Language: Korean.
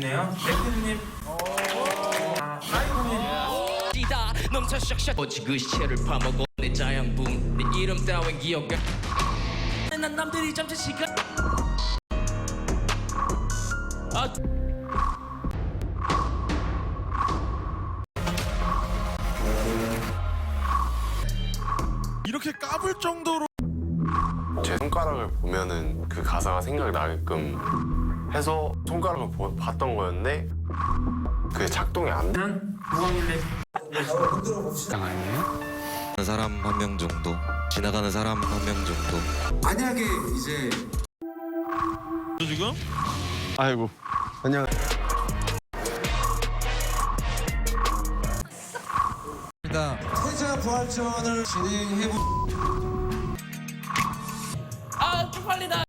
계시네요. 대표님. 아이고님. 다 넘쳐 샥샥 어찌 그 시체를 파먹어 내 자양분 내 이름 따윈 기억 난 남들이 잠시 시간 이렇게 까불 정도로 제 손가락을 보면은 그 가사가 생각나게끔 해서 손가락을 봤던 거였는데 그게 작동이 안 돼. 무광일래. 지나가는 사람 한 명 정도, 지나가는 사람 한 명 정도. 만약에 이제 지금? 아이고 안녕. 태자 부활전을 진행해보. 쪽팔리다